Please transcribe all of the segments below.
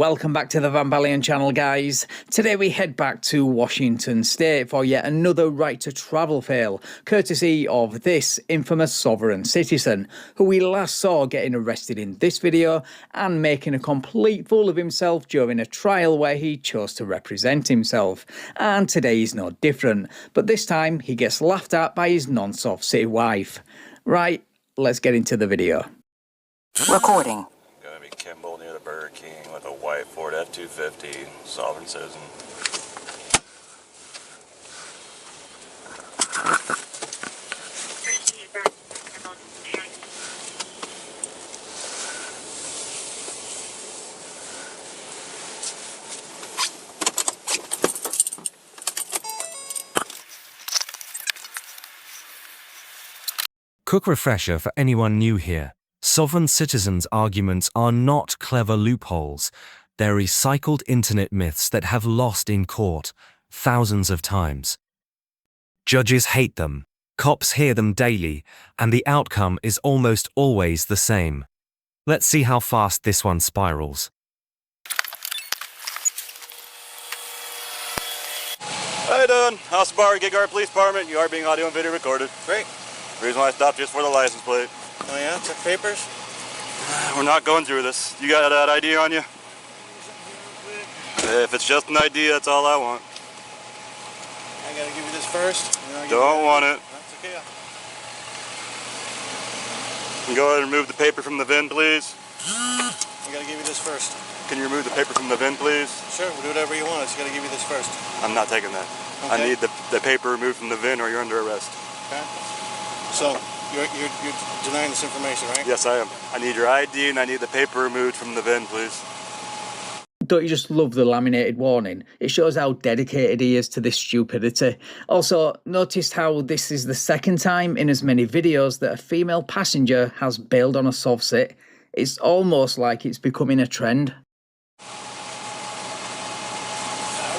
Welcome back to the Van Ballion channel, guys. Today we head back to Washington State for yet another right to travel fail, courtesy of this infamous sovereign citizen, who we last saw getting arrested in this video and making a complete fool of himself during a trial where he chose to represent himself. And today is no different, but this time he gets laughed at by his non-soft city wife. Right, let's get into the video. Recording. Gonna be Kimball near the Burger King with a white Ford F-250, sovereign citizen. Quick refresher for anyone new here. Sovereign citizens' arguments are not clever loopholes. They're recycled internet myths that have lost in court thousands of times. Judges hate them, cops hear them daily, and the outcome is almost always the same. Let's see how fast this one spirals. How you doing? House Bar, Gig Art Police Department. You are being audio and video recorded. Great. Reason why I stopped you is for the license plate. Oh yeah, check papers. We're not going through this. You got that ID on you? If it's just an ID, that's all I want. I gotta give you this first. Don't want it. That's okay. Can you go ahead and remove the paper from the VIN, please? I gotta give you this first. Can you remove the paper from the VIN, please? Sure, we'll do whatever you want. I just gotta give you this first. I'm not taking that. Okay. I need the paper removed from the VIN or you're under arrest. Okay. So you're denying this information, right? Yes, I am. I need your ID and I need the paper removed from the VIN, please. Don't you just love the laminated warning? It shows how dedicated he is to this stupidity. Also, notice how this is the second time in as many videos that a female passenger has bailed on a soft sit. It's almost like it's becoming a trend. I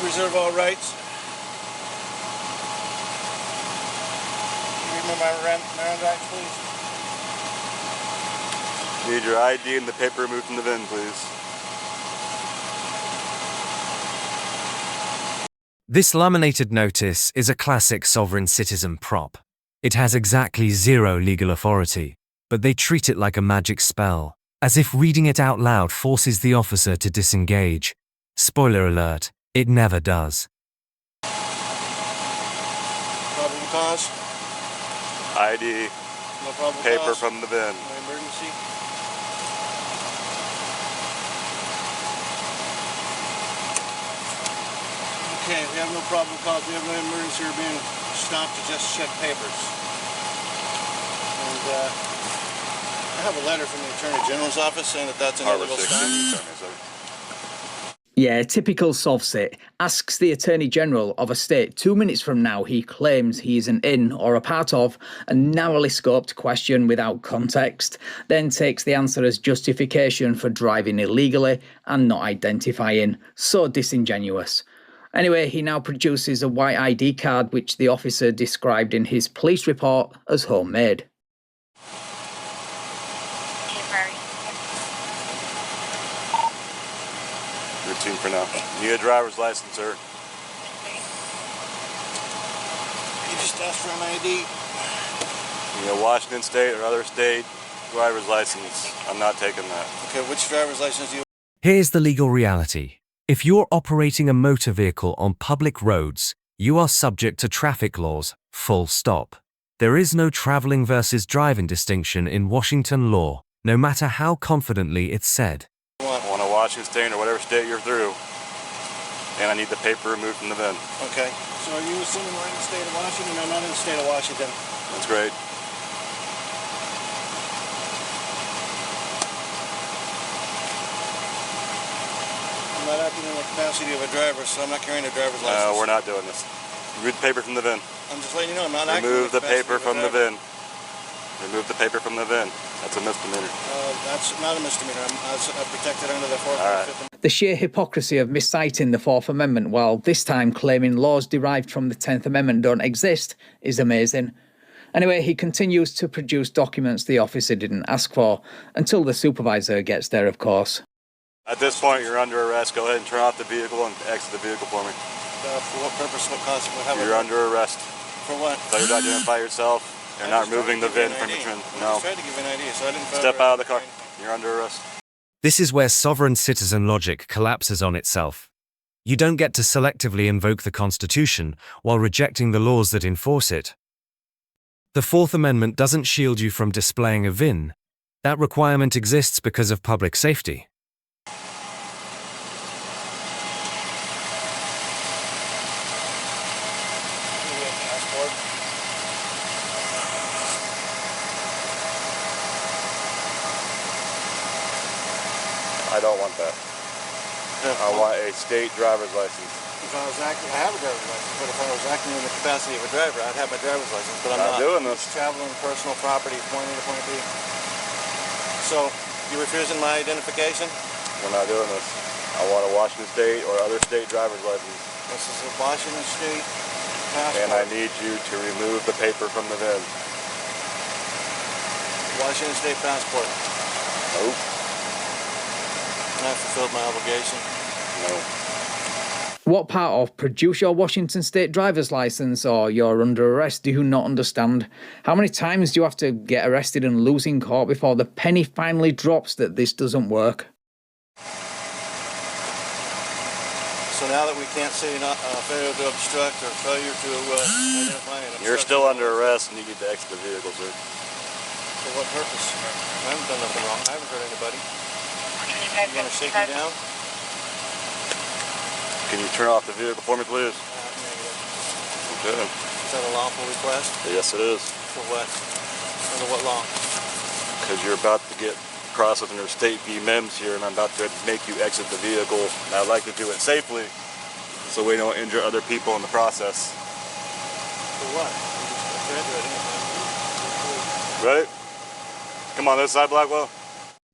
reserve all rights. Give me my Miranda rights, please. Need your ID and the paper removed from the VIN, please. This laminated notice is a classic sovereign citizen prop. It has exactly zero legal authority, but they treat it like a magic spell, as if reading it out loud forces the officer to disengage. Spoiler alert, it never does. Probable cause? ID, No probable paper cause? from the VIN. No emergency? Okay, we have no probable cause. We have no emergency. We're being stopped to just check papers. And I have a letter from the Attorney General's office saying that that's an Harbor illegal 6, stop. Yeah, typical soft sit. Asks the Attorney General of a state 2 minutes from now he claims he is an in or a part of a narrowly scoped question without context, then takes the answer as justification for driving illegally and not identifying. So disingenuous. Anyway, he now produces a white ID card which the officer described in his police report as homemade. Routine for now. You need a driver's license, sir. You just asked for an ID. You need a Washington State or other state driver's license. I'm not taking that. Okay, which driver's license do you... Here's the legal reality. If you're operating a motor vehicle on public roads, you are subject to traffic laws, full stop. There is no traveling versus driving distinction in Washington law, no matter how confidently it's said. I want a Washington State or whatever state you're through. And I need the paper removed from the VIN. Okay. So are you assuming we're in the state of Washington or not in the state of Washington? That's great. I'm not acting in the capacity of a driver, so I'm not carrying a driver's license. No, we're not doing this. Remove the paper from the VIN. I'm just letting you know I'm not acting in Remove the capacity paper of a from the driver. VIN. Remove the paper from the VIN. That's a misdemeanor. That's not a misdemeanor. I'm protected under the 4th All right. and 5th Amendment. The sheer hypocrisy of misciting the 4th Amendment while this time claiming laws derived from the 10th Amendment don't exist is amazing. Anyway, he continues to produce documents the officer didn't ask for, until the supervisor gets there, of course. At this point, you're under arrest. Go ahead and turn off the vehicle and exit the vehicle for me. For what purpose? What consequence? You're under arrest. For what? Failure to identify yourself. You're not removing the VIN from your I No. just tried to give you an idea, so I didn't. Step out of the car. You're under arrest. This is where sovereign citizen logic collapses on itself. You don't get to selectively invoke the Constitution while rejecting the laws that enforce it. The Fourth Amendment doesn't shield you from displaying a VIN. That requirement exists because of public safety. I don't want that. I want a state driver's license. If I was acting, I have a driver's license, but if I was acting in the capacity of a driver, I'd have my driver's license, but I'm Not not. doing this. It's traveling personal property, point A to point B. So, you refusing my identification? We're not doing this. I want a Washington State or other state driver's license. This is a Washington State passport. And I need you to remove the paper from the VIN. Washington State passport. Nope. I fulfilled my obligation. No. What part of produce your Washington State driver's license or you're under arrest do you not understand? How many times do you have to get arrested and lose in court before the penny finally drops that this doesn't work? So now that we can't say not failure to obstruct or failure to identify and obstruct. You're still under arrest and you need to exit the vehicle, sir. For what purpose? I haven't done nothing wrong. I haven't hurt anybody. You gonna shake me down? Can you turn off the vehicle for me, please? Negative. Okay. Is that a lawful request? Yes, it is. For what? Under what law? Because you're about to get processed under state v. MEMS here, and I'm about to make you exit the vehicle. And I'd like to do it safely, so we don't injure other people in the process. For what? Ready? Come on this side, Blackwell.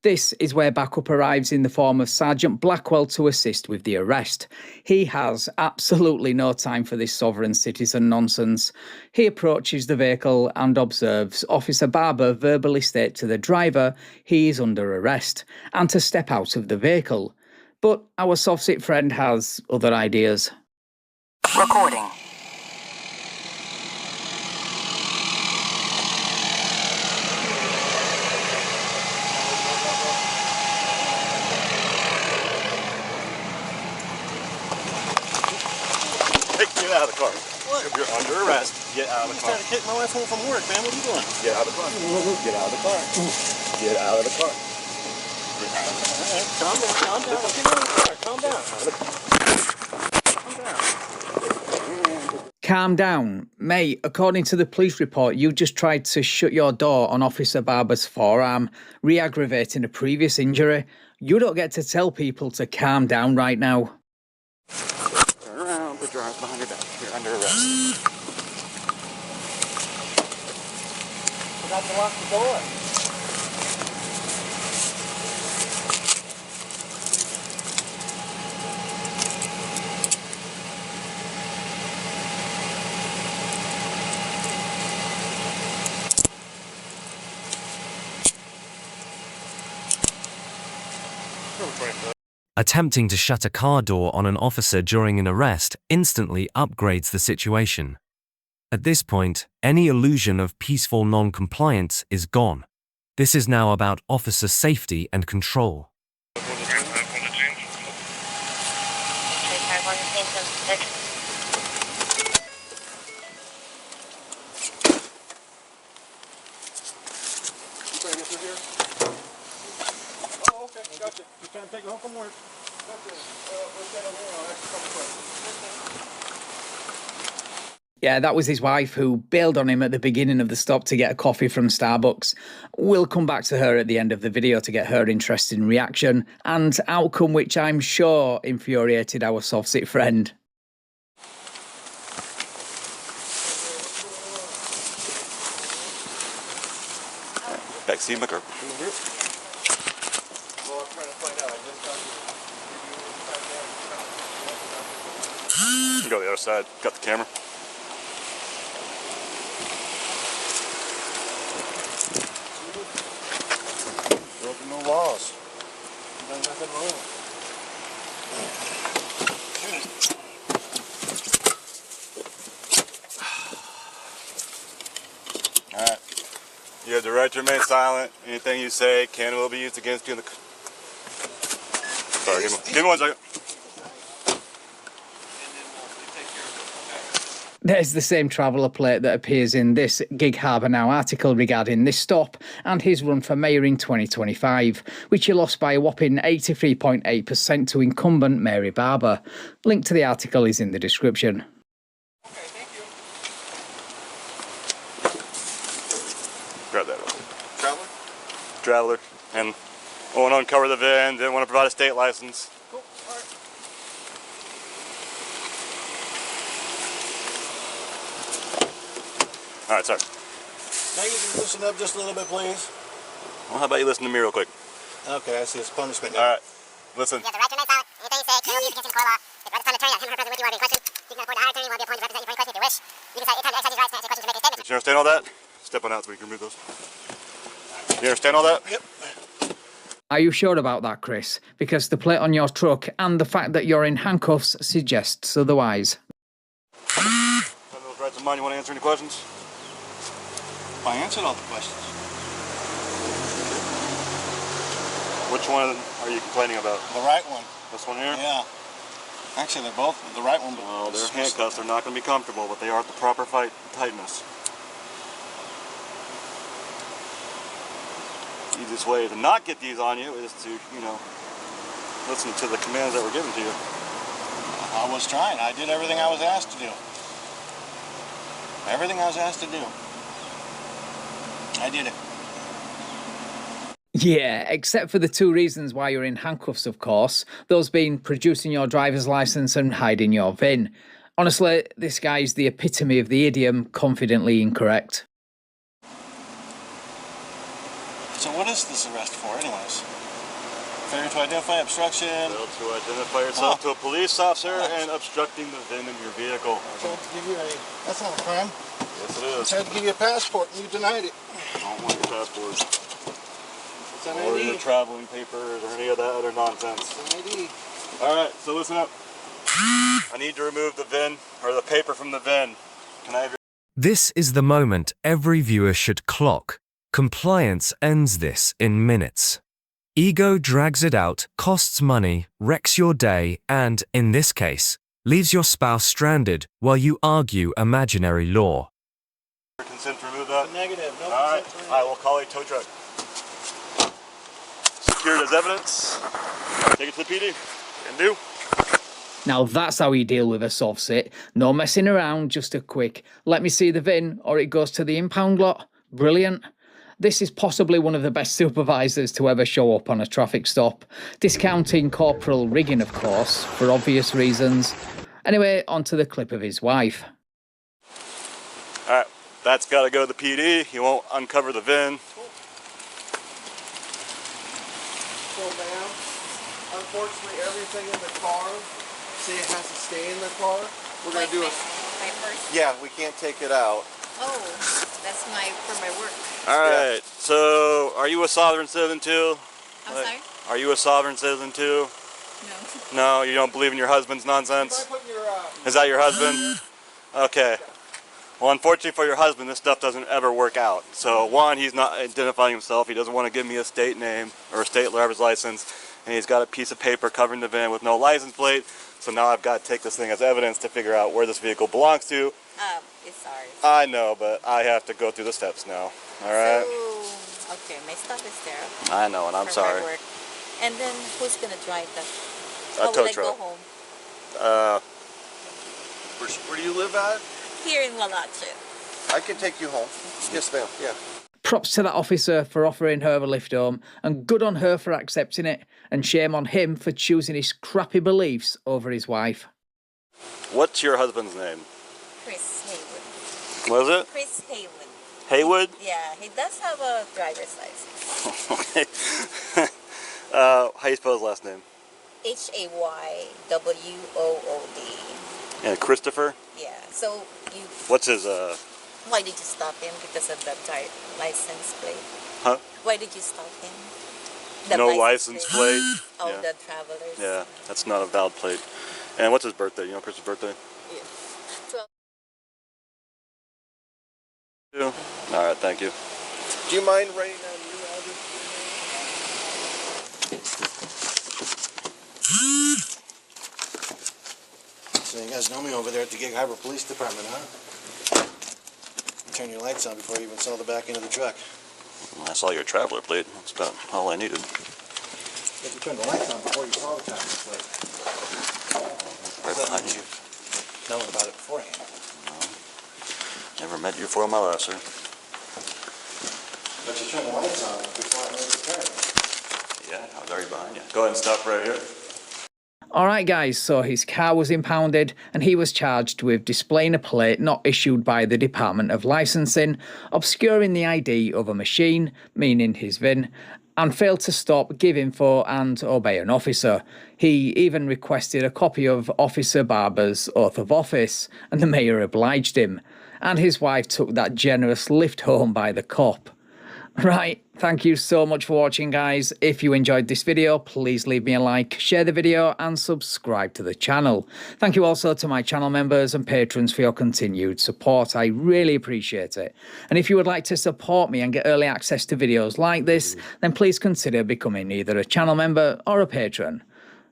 This is where backup arrives in the form of Sergeant Blackwell to assist with the arrest. He has absolutely no time for this sovereign citizen nonsense. He approaches the vehicle and observes Officer Barber verbally state to the driver he is under arrest and to step out of the vehicle. But our soft-sit friend has other ideas. Recording. Get out of the car. What? You're under arrest. Get out of the I'm car. trying to take my wife home from work, man. What are you doing? Get out of the car. Get out of the car. Get out of the car. All right, calm down, calm down. Get out of the car. Calm down. Calm down. Calm down. Mate, according to the police report, you just tried to shut your door on Officer Barber's forearm, re-aggravating a previous injury. You don't get to tell people to calm down right now. Turn around, put your arms behind your back. You're under arrest. Forgot to lock the door. Attempting to shut a car door on an officer during an arrest instantly upgrades the situation. At this point, any illusion of peaceful non-compliance is gone. This is now about officer safety and control. Oh, okay, gotcha. You're trying to take her home from work. Gotcha. We'll get over here. I'll ask you a couple questions. Yeah, that was his wife who bailed on him at the beginning of the stop to get a coffee from Starbucks. We'll come back to her at the end of the video to get her interesting reaction and outcome, which I'm sure infuriated our soft-sit friend. Backseat my car. Well, I'm trying to find out. I just talked to you. You can go to the other side. Got the camera. Broken no laws. Done nothing wrong. Alright. You have the right to remain silent. Anything you say can and will be used against you in the... Sorry, give me 1 second. There's the same traveller plate that appears in this Gig Harbour Now article regarding this stop and his run for mayor in 2025, which he lost by a whopping 83.8% to incumbent Mary Barber. Link to the article is in the description. Okay, thank you. Grab that over. Traveler? Traveler. And I want to uncover the VIN, didn't want to provide a state license. Cool, alright. Alright, sorry. Now you can loosen up just a little bit, please. Well, how about you listen to me real quick? Okay, I see it's punishment now. Alright, listen. You have the right to remain silent. Anything you say can be used against you in court of law. If the right time attorney, him or her present with you are being questioned, you can afford to hire an attorney who will be appointed to represent you for any question if they wish. You can decide any time to exercise these rights to answer questions or make a statement. Did you understand all that? Step on out so we can remove those. You understand all that? Yep. Are you sure about that, Chris? Because the plate on your truck and the fact that you're in handcuffs suggests otherwise. Have those rights of mine, you want to answer any questions? I answered all the questions. Which one are you complaining about? The right one. This one here? Yeah. Actually, they're both the right one, but... Well, they're handcuffs. They're not going to be comfortable, but they are at the proper tightness. The easiest way to not get these on you is to, listen to the commands that were given to you. I was trying. I did everything I was asked to do. Everything I was asked to do. I did it. Yeah, except for the two reasons why you're in handcuffs, of course, those being producing your driver's licence and hiding your VIN. Honestly, this guy's the epitome of the idiom confidently incorrect. So what is this arrest for anyways? Failure to identify, obstruction? Fail to identify yourself to a police officer and obstructing the VIN in your vehicle. I tried to give you that's not a crime. Yes, it I is. tried to give you a passport and you denied it. I don't want your passport. It's an Or ID. your traveling papers or any of that other nonsense. It's an ID. Alright, so listen up. I need to remove the VIN, or the paper from the VIN. Can I have your... This is the moment every viewer should clock. Compliance ends this in minutes. Ego drags it out, costs money, wrecks your day, and, in this case, leaves your spouse stranded while you argue imaginary law. Consent to remove that? Negative. No Alright, consent to I will call a tow truck. Secured as evidence. Take it to the PD. Can do. Now that's how you deal with a soft sit. No messing around, just a quick, let me see the VIN or it goes to the impound lot. Brilliant. This is possibly one of the best supervisors to ever show up on a traffic stop. Discounting corporal rigging, of course, for obvious reasons. Anyway, onto the clip of his wife. Alright, that's got to go to the PD. You won't uncover the VIN. So, ma'am, unfortunately, everything in the car, see, it has to stay in the car. We're going to do a... my purse. Yeah, we can't take it out. Oh, that's for my work. Alright, so are you a sovereign citizen too? I'm sorry? Are you a sovereign citizen too? No. No, you don't believe in your husband's nonsense? Put your, Is that your husband? Okay. Well, unfortunately for your husband, this stuff doesn't ever work out. So, one, he's not identifying himself. He doesn't want to give me a state name or a state driver's license. And he's got a piece of paper covering the VIN with no license plate. So now I've got to take this thing as evidence to figure out where this vehicle belongs to. It's ours. I know, but I have to go through the steps now. Alright? So, okay, my stuff is there. I know, and I'm for sorry. My work. And then who's gonna drive that? A How tow will I truck. go home? where do you live at? Here in Walache. I can take you home. Yes, ma'am. Yeah. Props to that officer for offering her a lift home, and good on her for accepting it, and shame on him for choosing his crappy beliefs over his wife. What's your husband's name? Chris Haywood. What is it? Chris Haywood. Haywood? Yeah, he does have a driver's license. Okay. How do you spell his last name? Haywood. And Christopher? Yeah, so you... What's his, Why did you stop him? Because of the license plate? Huh? Why did you stop him? The no license plate? All Yeah. the travelers. Yeah, that's not a valid plate. And what's his birthday? You know Chris's birthday? Yeah. 12. All right, thank you. Do you mind writing down your address? So you guys know me over there at the Gig Harbor Police Department, huh? Turn your lights on before you even saw the back end of the truck. I saw your traveler plate. That's about all I needed. But you turned the lights on before you saw the traveler plate. Right behind you. Knowing about it beforehand. Never met you before in my life, sir. But you turned the lights on before I made the turn. Yeah, I was already behind you. Go ahead and stop right here. Alright guys, so his car was impounded and he was charged with displaying a plate not issued by the Department of Licensing, obscuring the ID of a machine, meaning his VIN, and failed to stop, give info and obey an officer. He even requested a copy of Officer Barber's oath of office, and the mayor obliged him, and his wife took that generous lift home by the cop. Right, thank you so much for watching guys. If you enjoyed this video, please leave me a like, share the video and subscribe to the channel. Thank you also to my channel members and patrons for your continued support. I really appreciate it. And if you would like to support me and get early access to videos like this, then please consider becoming either a channel member or a patron.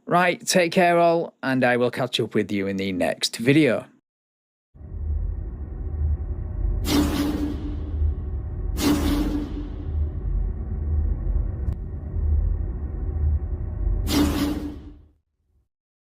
Right, take care all, and I will catch up with you in the next video.